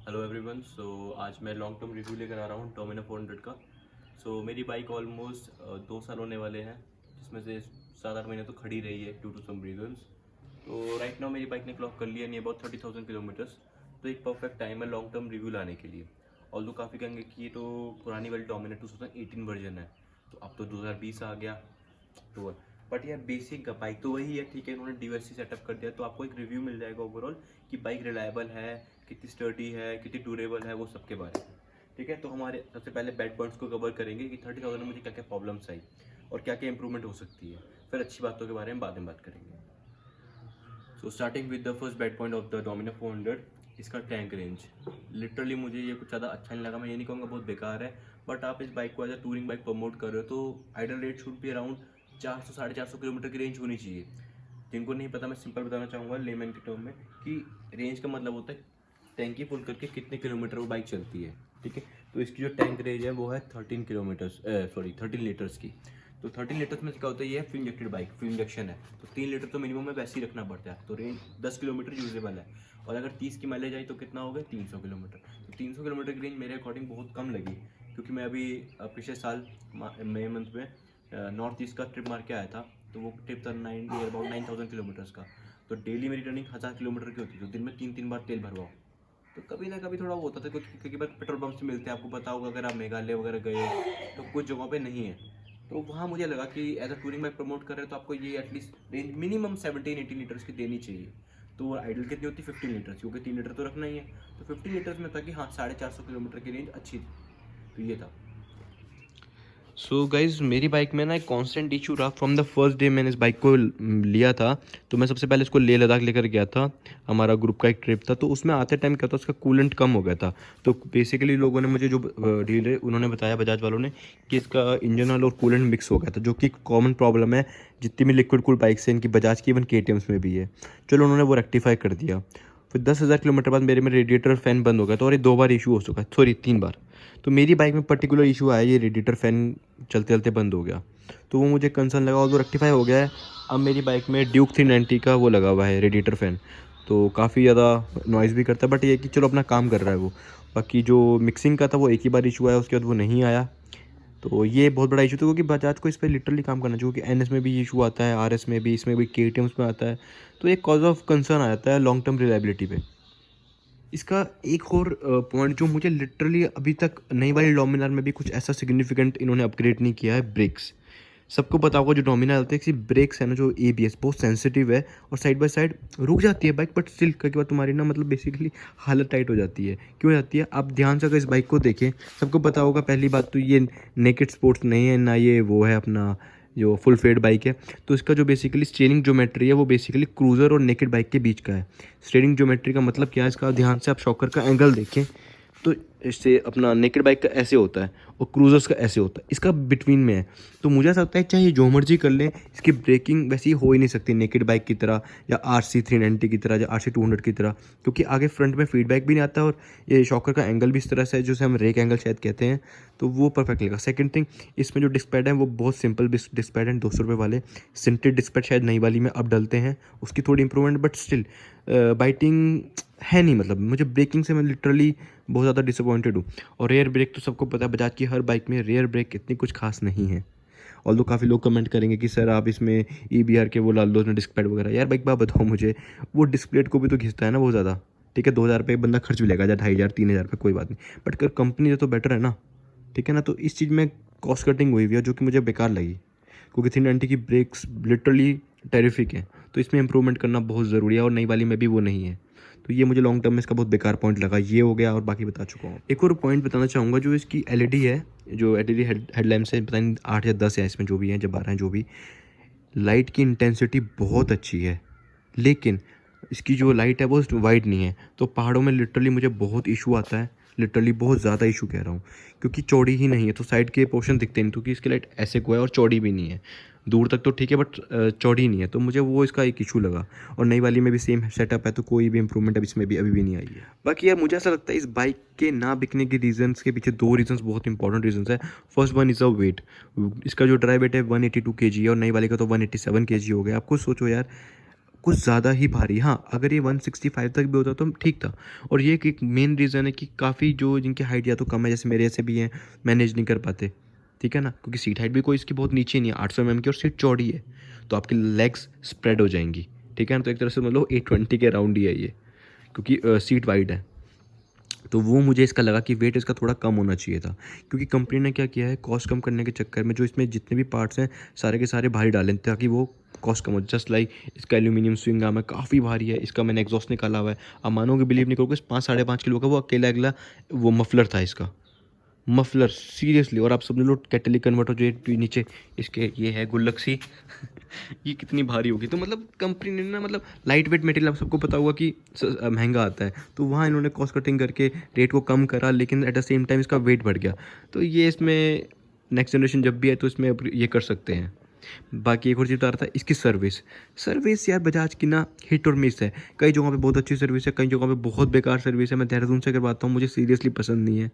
Hello everyone. आज मैं long term review लेकर आ रहा हूँ डोमिना 400 का। मेरी बाइक ऑलमोस्ट 2 साल होने वाले हैं, जिसमें से 7-8 महीने तो खड़ी रही है ड्यू टू सम रीजंस। तो राइट नाउ मेरी बाइक ने क्लॉक कर लिया नहीं अबाउट 30,000 किलोमीटर्स। तो एक परफेक्ट टाइम है लॉन्ग टर्म रिव्यू लाने के लिए। ऑल्दो काफ़ी कहेंगे कि ये तो पुरानी वाली डोमिना 2018 वर्जन है, तो अब तो 2020 आ गया। तो बट यार बेसिक बाइक तो वही है, ठीक है। इन्होंने DVC सेटअप कर दिया, तो आपको एक रिव्यू मिल जाएगा ओवरऑल कि बाइक रिलायबल है, कितनी स्टर्डी है, कितनी ड्यूरेबल है, वो सब के बारे में। ठीक है, तो हमारे सबसे पहले बैड पॉइंट्स को कवर करेंगे कि 30,000 में मुझे क्या क्या प्रॉब्लम्स आई और क्या क्या इंप्रूवमेंट हो सकती है। फिर अच्छी बातों के बारे में बाद में बात करेंगे। Starting with the first bad point of the Domina 400, इसका टैंक रेंज। लिटरली मुझे ये कुछ ज़्यादा अच्छा नहीं लगा। मैं ये नहीं कहूँगा बहुत बेकार है, बट आप इस बाइक को as a touring bike promote कर रहे हो तो आइडल रेट शुड भी अराउंड 400-450 किलोमीटर की रेंज होनी चाहिए। जिनको नहीं पता, मैं सिंपल बताना चाहूँगा लेमैन के टर्म में कि रेंज का मतलब होता है टैंकी फुल करके कितने किलोमीटर वो बाइक चलती है। ठीक है, तो इसकी जो टैंक रेंज है वो है 13 लीटर्स की। तो 13 लीटर्स में क्या होता है, ये है fuel injected bike, fuel injection है, तो 3 लीटर तो मिनिमम में वैसे ही रखना पड़ता है। तो रेंज 10 किलोमीटर यूजेबल है, और अगर 30 की माइलेज आई तो कितना हो गया, 300 किलोमीटर। तो 300 किलोमीटर की रेंज मेरे अकॉर्डिंग बहुत कम लगी, क्योंकि मैं अभी पिछले साल मई मंथ में नॉर्थ ईस्ट का ट्रिप मार के आया था। तो वो ट्रिप था अबाउट 9,000 किलोमीटर्स का। तो डेली मेरी रनिंग 1000 किलोमीटर की होती थी, तो दिन में 3-3 बार तेल भरवाओ। तो कभी ना कभी थोड़ा वो होता था, क्योंकि बार पेट्रोल पंप से मिलते हैं, आपको पता होगा अगर आप मेघालय वगैरह गए तो कुछ जगहों पे नहीं है। तो वहाँ मुझे लगा कि as a touring bike promote कर रहे हैं तो आपको ये एटलीस्ट रेंज मिनिमम 17-18 लीटर्स की देनी चाहिए। तो वो आइडल कितनी होती है, 15 लीटर्स, क्योंकि 3 लीटर तो रखना ही है। तो 15 लीटर्स में था कि हाँ 450 किलोमीटर की रेंज अच्छी थी। तो ये था। सो गाइज़, मेरी बाइक में ना एक कांस्टेंट इशू रहा फ्रॉम द फर्स्ट डे मैंने इस बाइक को लिया था। तो मैं सबसे पहले इसको लेह लद्दाख लेकर गया था। हमारा ग्रुप का एक ट्रिप था, तो उसमें आते टाइम क्या था, उसका कूलेंट कम हो गया था। तो बेसिकली लोगों ने मुझे जो डीलर उन्होंने बताया, बजाज वालों ने, कि इसका इंजन ऑयल और कूलेंट मिक्स हो गया था, जो कि कॉमन प्रॉब्लम है जितनी भी लिक्विड कूल बाइक्स हैं इनकी, बजाज की, इवन KTMs में भी है। चलो, उन्होंने वो रेक्टिफाई कर दिया। फिर 10,000 किलोमीटर बाद मेरे में रेडिएटर फ़ैन बंद हो गया था, और ये 2 बार इशू हो चुका है, सॉरी 3 बार। तो मेरी बाइक में पर्टिकुलर इशू आया, ये रेडिएटर फ़ैन चलते चलते बंद हो गया। तो वो मुझे कंसर्न लगा, और वो रेक्टिफाई हो गया है। अब मेरी बाइक में ड्यूक 390 का वो लगा हुआ है, रेडिएटर फ़ैन। तो काफ़ी ज़्यादा नॉइज़ भी करता है, बट ये है कि चलो अपना काम कर रहा है वो। बाकी जो मिक्सिंग का था वो एक ही बार इशू आया, उसके बाद वो नहीं आया। तो ये बहुत बड़ा इशू था, क्योंकि बजाज को इस पर लिटरली काम करना चाहिए, क्योंकि NS में भी इशू आता है, RS में भी, इसमें भी, KTMs में आता है। तो एक कॉज ऑफ कंसर्न आ जाता है लॉन्ग टर्म रिलायबिलिटी पे। इसका एक और पॉइंट जो मुझे लिटरली अभी तक नई वाली डोमिनार में भी कुछ ऐसा सिग्निफिकेंट इन्होंने अपग्रेड नहीं किया है, ब्रेक्स। सबको पता होगा जो डोमिनार होते हैं कि ब्रेक्स है ना, जो ABS बहुत सेंसिटिव है, और साइड बाय साइड रुक जाती है बाइक, बट स्टिल कई बार तुम्हारी ना, मतलब बेसिकली हालत टाइट हो जाती है। क्यों हो जाती है, आप ध्यान से अगर इस बाइक को देखें, सबको पता होगा पहली बात तो ये नेकेड स्पोर्ट्स नहीं है ना, ये वो है अपना जो फुल फेड बाइक है। तो इसका जो बेसिकली स्टीयरिंग ज्योमेट्री है वो बेसिकली क्रूज़र और नेकेड बाइक के बीच का है। स्टीयरिंग ज्योमेट्री का मतलब क्या है, इसका ध्यान से आप शॉकर का एंगल देखें तो इससे अपना नेकेड बाइक का ऐसे होता है, और क्रूजर्स का ऐसे होता है, इसका बिटवीन में है। तो मुझे ऐसा लगता है चाहे जो मर्जी कर लें, इसकी ब्रेकिंग वैसी हो ही नहीं सकती नेकेड बाइक की तरह, या RC 390 की तरह, या RC 200 की तरह, क्योंकि आगे फ्रंट में फीडबैक भी नहीं आता, और ये शॉकर का एंगल भी इस तरह से है, जिसे हम रेक एंगल शायद कहते हैं। तो वो परफेक्ट लगेगा। सेकंड थिंग, इसमें जो डिस्क पैड है वो बहुत सिंपल डिस्क पैड है, 200 रुपये वाले। सिंटेड डिस्क पैड शायद नई वाली में अब डलते हैं, उसकी थोड़ी इंप्रूवमेंट, बट स्टिल बाइटिंग है नहीं। मतलब मुझे ब्रेकिंग से मैं लिटरली बहुत ज़्यादा डिसअपॉइंटेड हूँ। और रेयर ब्रेक तो सबको पता है, बजाज की हर बाइक में रेयर ब्रेक इतनी कुछ खास नहीं है। ऑल्दो काफ़ी लोग कमेंट करेंगे कि सर आप इसमें EBR के वो डाल दो ना, डिस्क पैड वगैरह। यार बाइक बात बताओ मुझे, वो डिस्क प्लेट को भी तो घिसता है ना बहुत ज़्यादा। ठीक है, 2,000 रुपये बंदा खर्च भी लेगा, या 2,500 3,000 रुपये, कोई बात नहीं, बट अगर कंपनी दे तो बेटर है ना। ठीक है ना, तो इस चीज़ में कॉस्ट कटिंग हुई हुई है, जो कि मुझे बेकार लगी, क्योंकि 390 की ब्रेक्स लिटरली टेरिफिक है। तो इसमें इंप्रूवमेंट करना बहुत ज़रूरी है, और नई वाली में भी वो नहीं है। तो ये मुझे लॉन्ग टर्म में इसका बहुत बेकार पॉइंट लगा। ये हो गया, और बाकी बता चुका हूँ। एक और पॉइंट बताना चाहूँगा, जो इसकी LED है, जो LED हेडलैम्प्स है, पता नहीं 8 या 10 है इसमें, जो भी है, जब 12 हैं, जो भी, लाइट की इंटेंसिटी बहुत अच्छी है, लेकिन इसकी जो लाइट है वो वाइड नहीं है। तो पहाड़ों में लिटरली मुझे बहुत इशू आता है, लिटरली बहुत ज़्यादा इशू कह रहा हूँ, क्योंकि चौड़ी ही नहीं है, तो साइड के पोर्शन दिखते नहीं, क्योंकि इसकी लाइट ऐसे को है, और चौड़ी भी नहीं है। दूर तक तो ठीक है, बट चौड़ी नहीं है, तो मुझे वो इसका एक इशू लगा। और नई वाली में भी सेम सेटअप है, तो कोई भी इंप्रूवमेंट अब इसमें भी अभी भी नहीं आई है। बाकी यार मुझे ऐसा लगता है इस बाइक के ना बिकने के रीजंस के पीछे 2 रीजंस बहुत इंपॉर्टेंट रीजंस है। First one is a weight. इसका जो ड्राई वेट है 182 kg है, और नई वाली का तो 187 kg हो गया। आप खुद सोचो यार, कुछ ज़्यादा ही भारी। हाँ, अगर ये 165 तक भी होता तो ठीक था। और ये एक मेन रीज़न है कि काफ़ी जो जिनकी हाइट या तो कम है, जैसे मेरे ऐसे भी हैं, मैनेज नहीं कर पाते, ठीक है ना, क्योंकि सीट हाइट भी कोई इसकी बहुत नीचे नहीं है, 800 mm की, और सीट चौड़ी है, तो आपकी लेग्स स्प्रेड हो जाएंगी, ठीक है ना। तो एक तरह से मतलब 820 के अराउंड ही है ये, क्योंकि सीट वाइड है। तो वो मुझे इसका लगा कि वेट इसका थोड़ा कम होना चाहिए था, क्योंकि कंपनी ने क्या किया है, कॉस्ट कम करने के चक्कर में जो इसमें जितने भी पार्ट्स हैं सारे के सारे भारी डाले ताकि वो कॉस्ट कम हो। जस्ट लाइक इसका एल्यूमिनियम स्विंग आर्म है, काफ़ी भारी है। इसका मैंने एग्जॉस्ट निकाला हुआ है, आप मानोगे बिलीव नहीं करोगे, 5-5.5 किलो का वो अकेला अगला वो मफलर था इसका, मफलर सीरियसली। और आप सब लोग कैटेलिक कन्वर्टर जो ये नीचे इसके ये है गुल्लक सी ये कितनी भारी होगी। तो मतलब कंपनी ने ना, मतलब लाइट वेट मटेरियल, आप सबको पता हुआ कि महंगा आता है, तो वहाँ इन्होंने कॉस्ट कटिंग करके रेट को कम करा, लेकिन एट द सेम टाइम इसका वेट बढ़ गया। तो ये इसमें नेक्स्ट जनरेशन जब भी है तो इसमें अब ये कर सकते हैं। बाकी एक और चीज़ बता रहा था, इसकी सर्विस यार बजाज की ना हिट और मिस है। कई जगहों पे बहुत अच्छी सर्विस है, कई जगहों पे बहुत बेकार सर्विस है। मैं देहरादून से करवाता हूँ, मुझे सीरियसली पसंद नहीं है।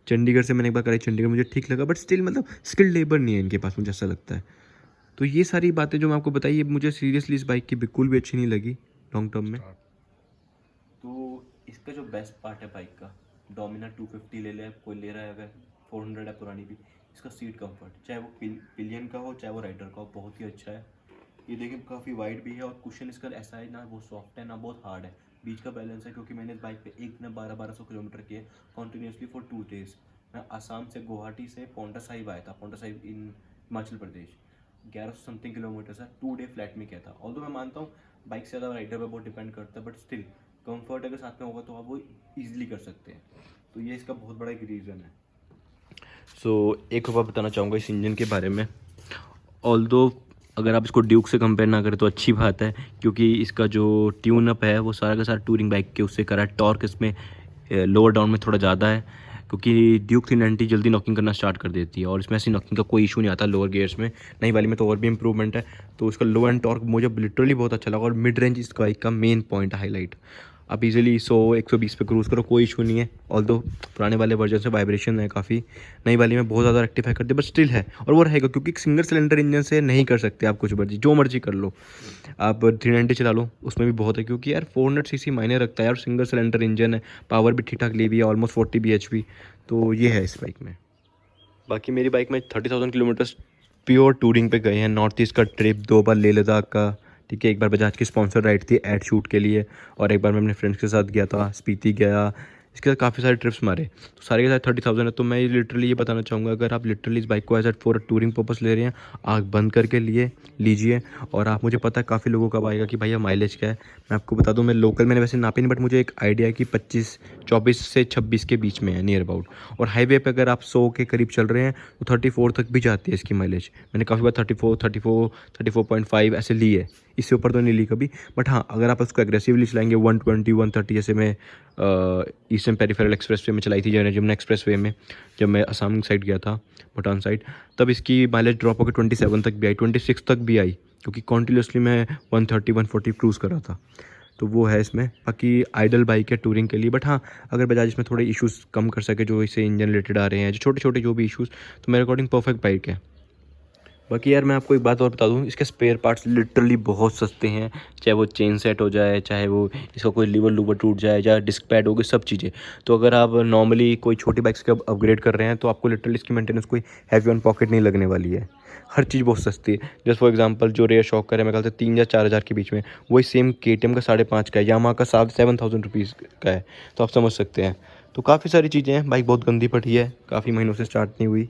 चंडीगढ़ से मैंने एक बार कराई, चंडीगढ़ मुझे ठीक लगा, बट स्टिल मतलब स्किल्ड लेबर नहीं है इनके पास, मुझे ऐसा लगता है। तो ये सारी बातें जो मैं आपको बताई, ये मुझे सीरियसली इस बाइक की बिल्कुल भी अच्छी नहीं लगी लॉन्ग टर्म में। तो इसका जो बेस्ट पार्ट है बाइक का, डोमिनार 250 ले ले, कोई ले रहा है अगर 400 है पुरानी भी, इसका सीट कंफर्ट, चाहे वो पिलियन का हो चाहे वो राइडर का हो, बहुत ही अच्छा है। ये देखिए काफ़ी वाइड भी है, और कुशन इसका ऐसा है ना, वो सॉफ्ट है ना बहुत हार्ड है, बीच का बैलेंस है। क्योंकि मैंने इस बाइक पे एक दिन 1200 किलोमीटर किए कॉन्टीन्यूसली फॉर 2 डेज। मैं आसाम से गुवाहाटी से पोंटा साहिब आया था, पोंटा साहिब इन हिमाचल प्रदेश, 1100 समथिंग किलोमीटर है, 2 डे फ्लैट में किया था। ऑल्दो मैं मानता हूँ बाइक से ज़्यादा राइडर पर बहुत डिपेंड करता है, बट स्टिल कंफर्ट अगर साथ में होगा तो आप वो ईजिली कर सकते हैं। तो ये इसका बहुत बड़ा एक रीज़न है। एक और बात बताना चाहूँगा इस इंजन के बारे में। ऑल्दो अगर आप इसको ड्यूक से कंपेयर ना करें तो अच्छी बात है, क्योंकि इसका जो ट्यून अप है वो सारा का सारा टूरिंग बाइक के उससे करा है। टॉर्क इसमें लोअर डाउन में थोड़ा ज़्यादा है, क्योंकि ड्यूक 390 जल्दी नॉकिंग करना स्टार्ट कर देती है, और इसमें ऐसी नॉकिंग का कोई इशू नहीं आता लोअर गियर्स में। नई वाली में तो और भी इंप्रूवमेंट है। तो इसका लो एंड टॉर्क मुझे लिटरली बहुत अच्छा लगा, और मिड रेंज इस बाइक का मेन पॉइंट है, हाईलाइट। आप इजीली 100-120 पे क्रूज़ करो, कोई इशू नहीं है। ऑल्दो पुराने वाले वर्जन से वाइब्रेशन है काफ़ी, नई वाली में बहुत ज़्यादा रेक्टिफाई करते, बट स्टिल है। और वो रहेगा, क्योंकि सिंगल सिलेंडर इंजन से नहीं कर सकते आप कुछ मर्जी, जो मर्जी कर लो। आप 390 चला लो, उसमें भी बहुत है, क्योंकि यार 400 सीसी मायने रखता है, और सिंगल सिलेंडर इंजन है, पावर भी ठीक ठाक ले भी है, ऑलमोस्ट 40 bhp। तो ये है इस बाइक में। बाकी मेरी बाइक में 30,000 किलोमीटर प्योर टूरिंग पे गए हैं। नॉर्थ ईस्ट का ट्रिप, 2 बार लेह लद्दाख का, ठीक है। एक बार बजाज की स्पॉन्सर राइड थी एड शूट के लिए, और एक बार मैं अपने फ्रेंड्स के साथ गया था, स्पीति गया। इसके साथ काफ़ी सारे ट्रिप्स मारे, तो सारे के साथ 30,000 है। तो मैं लिटरली ये बताना चाहूँगा, अगर आप लिटरली इस बाइक को as a for touring purpose ले रहे हैं, आँख बंद करके लीजिए। और आप, मुझे पता है काफ़ी लोगों का आएगा कि भैया माइलेज क्या है। मैं आपको बता दूं, मैं लोकल मैंने वैसे नापी नहीं, बट मुझे एक आइडिया है कि 24 से 26 के बीच में है नियर अबाउट। और हाईवे पे अगर आप 100 के करीब चल रहे हैं तो 34 तक भी जाती है इसकी माइलेज। मैंने काफ़ी बार 34.5 ऐसे ली है, इससे ऊपर तो नहीं ली कभी। बट हाँ, अगर आप उसको एग्रेसिवली चलाएंगे 120-130, जैसे मैं ईस्टर्न पेरिफेरल एक्सप्रेस वे में चलाई थी, जमुना एक्सप्रेस वे में, जब मैं असम साइड गया था, भूटान साइड, तब इसकी माइलेज ड्रॉप होकर 27 तक भी आई, 26 तक भी आई, क्योंकि कॉन्टिन्यूसली मैं 130-140 क्रूज़ कर रहा था। तो वो है इसमें। बाकी आइडल बाइक है टूरिंग के लिए, बट हाँ, अगर बजाज इसमें थोड़े इश्यूज़ कम कर सके जो इससे इंजन रिलेटेड आ रहे हैं, जो छोटे छोटे जो भी इश्यूज़, तो मेरे अकॉर्डिंग परफेक्ट बाइक है। बाकी यार मैं आपको एक बात और बता दूं, इसके स्पेयर पार्ट्स लिटरली बहुत सस्ते हैं। चाहे वो चेन सेट हो जाए, चाहे वो इसका कोई लीवर लूवर टूट जाए, या डिस्क पैड हो गई, सब चीज़ें। तो अगर आप नॉर्मली कोई छोटी बाइक्स का अपग्रेड कर रहे हैं तो आपको लिटरली इसकी मेंटेनेंस कोई हैवी ऑन पॉकेट नहीं लगने वाली है। हर चीज़ बहुत सस्ती है। जस्ट फॉर एग्जांपल, जो रेयर शॉकर है, मेरे ख्याल से 3 या 4 हज़ार के बीच में, वही सेम KTM का 5.5 का है, यामाहा का 7,000 रुपीज़ का है। तो आप समझ सकते हैं। तो काफ़ी सारी चीज़ें हैं। बाइक बहुत गंदी पड़ी है, काफ़ी महीनों से स्टार्ट नहीं हुई।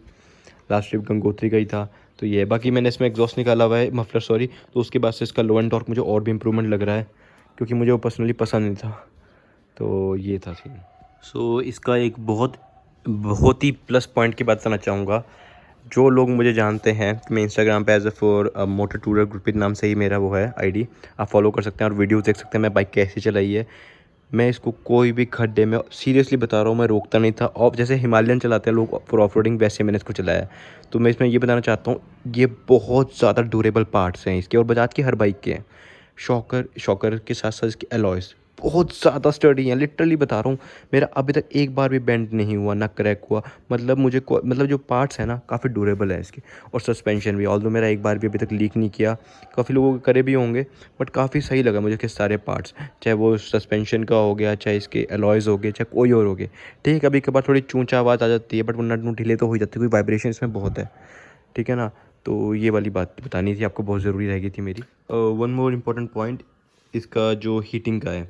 लास्ट ट्रिप गंगोत्री का ही था। तो ये है। बाकी मैंने इसमें एग्जॉस्ट निकाला हुआ है, मफलर सॉरी, तो उसके बाद से इसका लो एंड टॉर्क मुझे और भी इंप्रूवमेंट लग रहा है, क्योंकि मुझे वो पर्सनली पसंद नहीं था। तो ये था सीन। सो इसका एक बहुत ही प्लस पॉइंट की बात करना चाहूँगा। जो लोग मुझे जानते हैं, मैं इंस्टाग्राम पे as a for motor tourer ग्रुपित नाम से ही मेरा वो है ID, आप फॉलो कर सकते हैं और वीडियोस देख सकते हैं मैं बाइक कैसे चलाई है। मैं इसको कोई भी खड्डे में, सीरियसली बता रहा हूँ, मैं रोकता नहीं था। और जैसे हिमालयन चलाते हैं लोग फॉर ऑफ रोडिंग, वैसे मैंने इसको चलाया। तो मैं इसमें ये बताना चाहता हूँ, ये बहुत ज़्यादा ड्यूरेबल पार्ट्स हैं इसके, और बजाज की हर बाइक के हैं। शॉकर के साथ साथ इसके अलॉयज़ बहुत ज़्यादा स्टडी है, लिटरली बता रहा हूँ। मेरा अभी तक एक बार भी बेंड नहीं हुआ, ना क्रैक हुआ। मतलब मतलब जो पार्ट्स हैं ना काफ़ी ड्यूरेबल है इसके, और सस्पेंशन भी, ऑल्दो मेरा एक बार भी अभी तक लीक नहीं किया। काफ़ी लोगों के करे भी होंगे, बट काफ़ी सही लगा मुझे कि सारे पार्ट्स, चाहे वो सस्पेंशन का हो गया, चाहे इसके अलॉयज़ हो गए, चाहे कोई और हो गए। ठीक है, कभी कभार थोड़ी चूंचा आवाज़ आ जाती है, बट वो नट नुट ढीले तो हो ही जाती है, क्योंकि वाइब्रेशन इसमें बहुत है। ठीक है ना। तो ये वाली बात बतानी थी आपको, बहुत ज़रूरी रह गई थी मेरी। वन मोर इम्पॉर्टेंट पॉइंट, इसका जो हीटिंग का है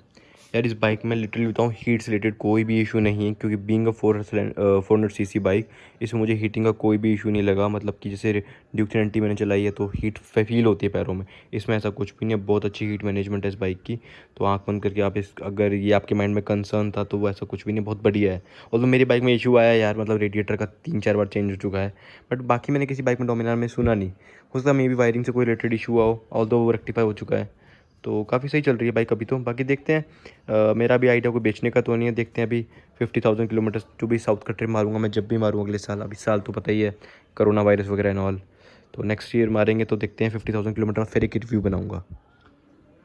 यार, इस बाइक में लिटरली बताऊँ हीट से रिलेटेड कोई भी इशू नहीं है, क्योंकि बीइंग अ 400 cc बाइक, इसमें मुझे हीटिंग का कोई भी इशू नहीं लगा। मतलब कि जैसे ड्यूक 390 मैंने चलाई है तो हीट फील होती है पैरों में, इसमें ऐसा कुछ भी नहीं है। बहुत अच्छी हीट मैनेजमेंट है इस बाइक की। तो आँख बंद करके आप इस, अगर ये आपके माइंड में कंसर्न था तो वो ऐसा कुछ भी नहीं, बहुत बढ़िया है। और तो मेरी बाइक में इशू आया यार, मतलब रेडिएटर का 3-4 बार चेंज हो चुका है, बट बाकी मैंने किसी बाइक में डोमिनार में सुना नहीं। हो सकता है मे भी वायरिंग से कोई रिलेटेड इशू हुआ हो, ऑल्दो वो रेक्टिफाई हो चुका है। तो काफ़ी सही चल रही है बाइक अभी तो। बाकी देखते हैं, मेरा भी आइडिया को बेचने का तो नहीं है, देखते हैं अभी 50,000 किलोमीटर जो भी साउथ का ट्रिप मारूंगा मैं, जब भी मारूँ अगले साल। अभी साल तो पता ही है, कोरोना वायरस वगैरह एंड ऑल, तो नेक्स्ट ईयर मारेंगे तो देखते हैं 50,000 किलोमीटर, फिर एक रिव्यू बनाऊंगा।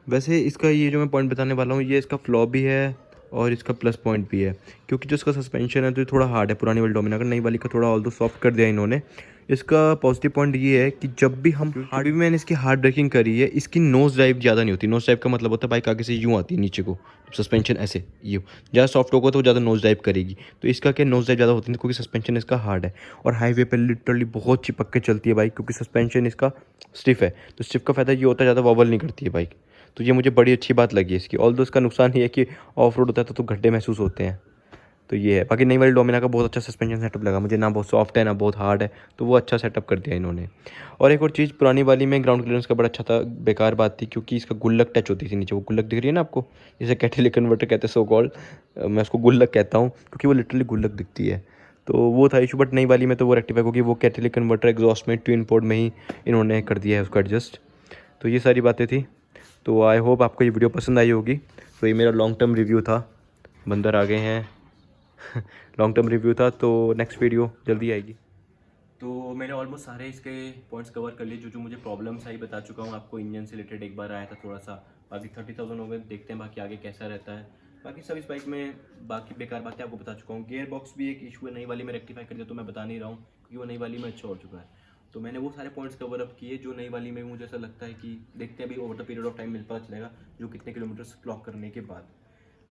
वैसे इसका ये जो मैं पॉइंट बताने वाला हूँ, ये इसका फ्लॉ भी है और इसका प्लस पॉइंट भी है, क्योंकि जो इसका सस्पेंशन है तो ये थोड़ा हार्ड है पुरानी वाली डोमिना का, नई वाली का थोड़ा ऑल्दो सॉफ्ट कर दिया इन्होंने। इसका पॉजिटिव पॉइंट ये है कि जब भी हम हार्ड, भी मैंने इसकी हार्ड ब्रेकिंग करी है, इसकी नोज ड्राइव ज़्यादा नहीं होती। नोज ड्राइव का मतलब होता है बाइक आगे से यूँ आती है नीचे को, सस्पेंशन ऐसे यूँ, ज़्यादा सॉफ्ट होगा तो ज़्यादा नोज ड्राइव करेगी। तो इसका क्या, नोज ड्राइव ज़्यादा होती है क्योंकि सस्पेंशन इसका हार्ड है, और हाईवे पर लिटरली बहुत चिपक के चलती है बाइक, क्योंकि सस्पेंशन इसका स्टिफ है। तो स्टिफ का फ़ायदा ये होता है ज़्यादा वॉबल नहीं करती है बाइक। तो ये मुझे बड़ी अच्छी बात लगी इसकी। ऑल्दो इसका नुकसान ये है कि ऑफ रोड होता है तो गड्ढे महसूस होते हैं, तो ये है। बाकी नई वाली डोमिना का बहुत अच्छा सस्पेंशन सेटअप लगा मुझे, ना बहुत सॉफ्ट है ना बहुत हार्ड है, तो वो अच्छा सेटअप कर दिया इन्होंने। और एक और चीज़, पुरानी वाली में ग्राउंड क्लियरेंस का बड़ा अच्छा था, बेकार बात थी, क्योंकि इसका गुल्लक टच होती थी नीचे, वो गुल्लक दिख रही है ना आपको, जिसे कैटेलिक कन्वर्टर कहते हैं सो कॉल्ड, मैं उसको गुल्लक कहता हूँ क्योंकि वो लिटरली गुल्लक दिखती है। तो वो था इशू, बट नई वाली में तो वो रेक्टिफाई, क्योंकि वो कैटेलिक कन्वर्टर एग्जॉस्ट में ट्विन पोर्ट में ही इन्होंने कर दिया है उसको एडजस्ट। तो ये सारी बातें थी। तो आई होप आपको ये वीडियो पसंद आई होगी। तो ये मेरा लॉन्ग टर्म रिव्यू था, बंदर आ गए हैं लॉन्ग टर्म रिव्यू था, तो नेक्स्ट वीडियो जल्दी आएगी। तो मैंने ऑलमोस्ट सारे इसके पॉइंट्स कवर कर लिए, जो जो मुझे प्रॉब्लम्स आई बता चुका हूँ आपको। इंजन से रिलेटेड एक बार आया था थोड़ा सा, बाकी 30,000 हो गए, देखते हैं बाकी आगे कैसा रहता है। बाकी सब इस बाइक में बाकी बेकार बातें आपको बता चुका हूँ। गियर बॉक्स भी एक इशू है, नई वाली में रेक्टिफाई कर दिया, तो मैं बता नहीं रहा हूँ क्योंकि वो नई वाली में अच्छा हो चुका है। तो मैंने वो सारे पॉइंट्स कवर अप किए जो नई वाली में मुझे ऐसा लगता है कि देखते हैं अभी over the period of time मिल पता चलेगा, जो कितने किलोमीटर्स क्लॉक करने के बाद।